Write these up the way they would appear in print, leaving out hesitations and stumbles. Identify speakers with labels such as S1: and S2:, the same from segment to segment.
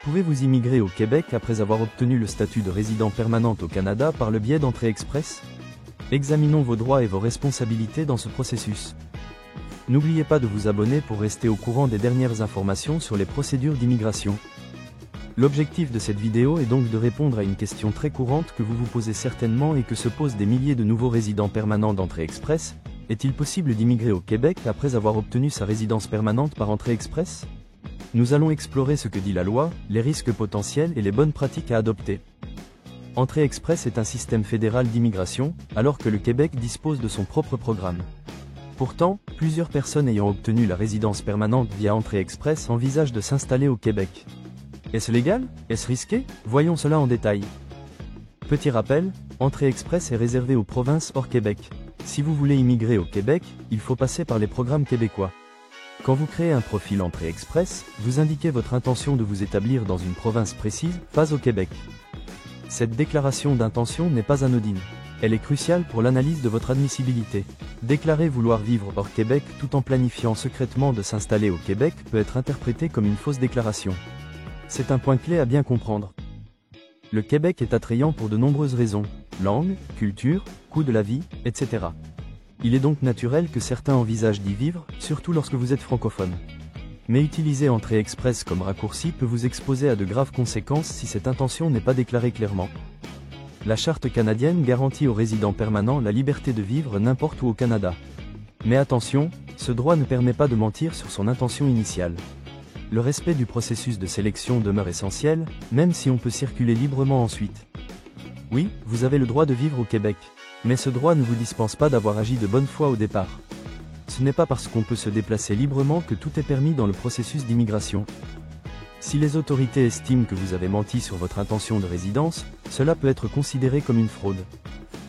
S1: Pouvez-vous immigrer au Québec après avoir obtenu le statut de résident permanent au Canada par le biais d'entrée express? Examinons vos droits et vos responsabilités dans ce processus. N'oubliez pas de vous abonner pour rester au courant des dernières informations sur les procédures d'immigration. L'objectif de cette vidéo est donc de répondre à une question très courante que vous vous posez certainement et que se posent des milliers de nouveaux résidents permanents d'entrée express. Est-il possible d'immigrer au Québec après avoir obtenu sa résidence permanente par entrée express? Nous allons explorer ce que dit la loi, les risques potentiels et les bonnes pratiques à adopter. Entrée express est un système fédéral d'immigration, alors que le Québec dispose de son propre programme. Pourtant, plusieurs personnes ayant obtenu la résidence permanente via entrée express envisagent de s'installer au Québec. Est-ce légal? Est-ce risqué? Voyons cela en détail. Petit rappel, entrée express est réservée aux provinces hors Québec. Si vous voulez immigrer au Québec, il faut passer par les programmes québécois. Quand vous créez un profil entrée express, vous indiquez votre intention de vous établir dans une province précise, pas au Québec. Cette déclaration d'intention n'est pas anodine. Elle est cruciale pour l'analyse de votre admissibilité. Déclarer vouloir vivre hors Québec tout en planifiant secrètement de s'installer au Québec peut être interprété comme une fausse déclaration. C'est un point clé à bien comprendre. Le Québec est attrayant pour de nombreuses raisons: langue, culture, coût de la vie, etc. Il est donc naturel que certains envisagent d'y vivre, surtout lorsque vous êtes francophone. Mais utiliser entrée express comme raccourci peut vous exposer à de graves conséquences si cette intention n'est pas déclarée clairement. La Charte canadienne garantit aux résidents permanents la liberté de vivre n'importe où au Canada. Mais attention, ce droit ne permet pas de mentir sur son intention initiale. Le respect du processus de sélection demeure essentiel, même si on peut circuler librement ensuite. Oui, vous avez le droit de vivre au Québec. Mais ce droit ne vous dispense pas d'avoir agi de bonne foi au départ. Ce n'est pas parce qu'on peut se déplacer librement que tout est permis dans le processus d'immigration. Si les autorités estiment que vous avez menti sur votre intention de résidence, cela peut être considéré comme une fraude.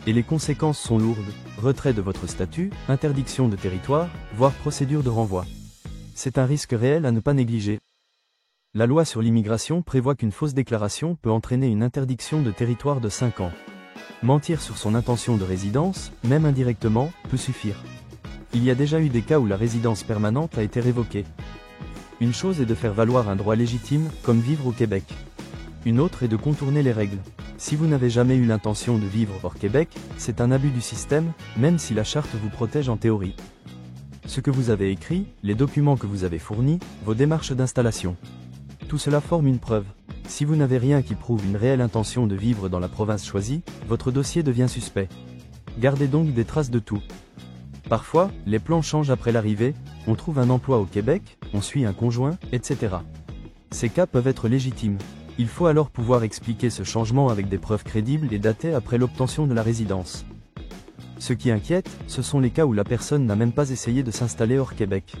S1: Et les conséquences sont lourdes: retrait de votre statut, interdiction de territoire, voire procédure de renvoi. C'est un risque réel à ne pas négliger. La loi sur l'immigration prévoit qu'une fausse déclaration peut entraîner une interdiction de territoire de 5 ans. Mentir sur son intention de résidence, même indirectement, peut suffire. Il y a déjà eu des cas où la résidence permanente a été révoquée. Une chose est de faire valoir un droit légitime, comme vivre au Québec. Une autre est de contourner les règles. Si vous n'avez jamais eu l'intention de vivre hors Québec, c'est un abus du système, même si la charte vous protège en théorie. Ce que vous avez écrit, les documents que vous avez fournis, vos démarches d'installation. Tout cela forme une preuve. Si vous n'avez rien qui prouve une réelle intention de vivre dans la province choisie, votre dossier devient suspect. Gardez donc des traces de tout. Parfois, les plans changent après l'arrivée, on trouve un emploi au Québec, on suit un conjoint, etc. Ces cas peuvent être légitimes. Il faut alors pouvoir expliquer ce changement avec des preuves crédibles et datées après l'obtention de la résidence. Ce qui inquiète, ce sont les cas où la personne n'a même pas essayé de s'installer hors Québec.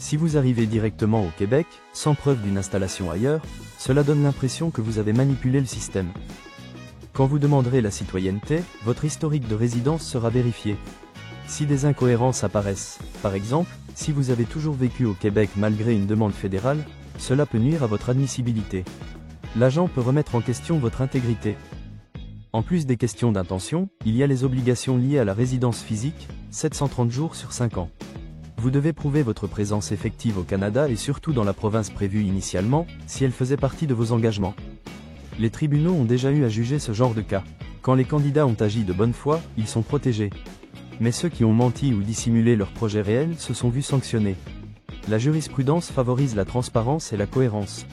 S1: Si vous arrivez directement au Québec, sans preuve d'une installation ailleurs, cela donne l'impression que vous avez manipulé le système. Quand vous demanderez la citoyenneté, votre historique de résidence sera vérifié. Si des incohérences apparaissent, par exemple, si vous avez toujours vécu au Québec malgré une demande fédérale, cela peut nuire à votre admissibilité. L'agent peut remettre en question votre intégrité. En plus des questions d'intention, il y a les obligations liées à la résidence physique, 730 jours sur 5 ans. Vous devez prouver votre présence effective au Canada et surtout dans la province prévue initialement, si elle faisait partie de vos engagements. Les tribunaux ont déjà eu à juger ce genre de cas. Quand les candidats ont agi de bonne foi, ils sont protégés. Mais ceux qui ont menti ou dissimulé leur projet réel se sont vus sanctionnés. La jurisprudence favorise la transparence et la cohérence.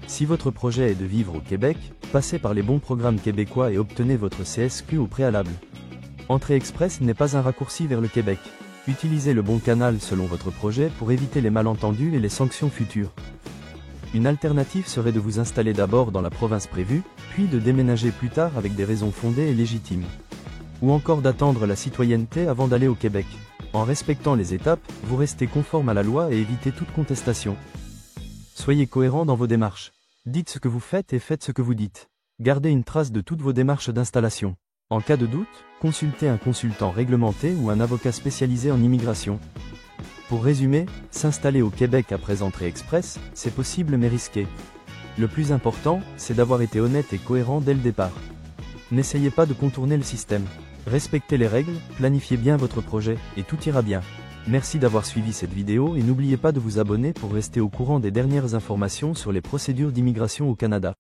S1: Si votre projet est de vivre au Québec, passez par les bons programmes québécois et obtenez votre CSQ au préalable. Entrée express n'est pas un raccourci vers le Québec. Utilisez le bon canal selon votre projet pour éviter les malentendus et les sanctions futures. Une alternative serait de vous installer d'abord dans la province prévue, puis de déménager plus tard avec des raisons fondées et légitimes. Ou encore d'attendre la citoyenneté avant d'aller au Québec. En respectant les étapes, vous restez conforme à la loi et évitez toute contestation. Soyez cohérent dans vos démarches. Dites ce que vous faites et faites ce que vous dites. Gardez une trace de toutes vos démarches d'installation. En cas de doute, consultez un consultant réglementé ou un avocat spécialisé en immigration. Pour résumer, s'installer au Québec après entrée express, c'est possible mais risqué. Le plus important, c'est d'avoir été honnête et cohérent dès le départ. N'essayez pas de contourner le système. Respectez les règles, planifiez bien votre projet, et tout ira bien. Merci d'avoir suivi cette vidéo et n'oubliez pas de vous abonner pour rester au courant des dernières informations sur les procédures d'immigration au Canada.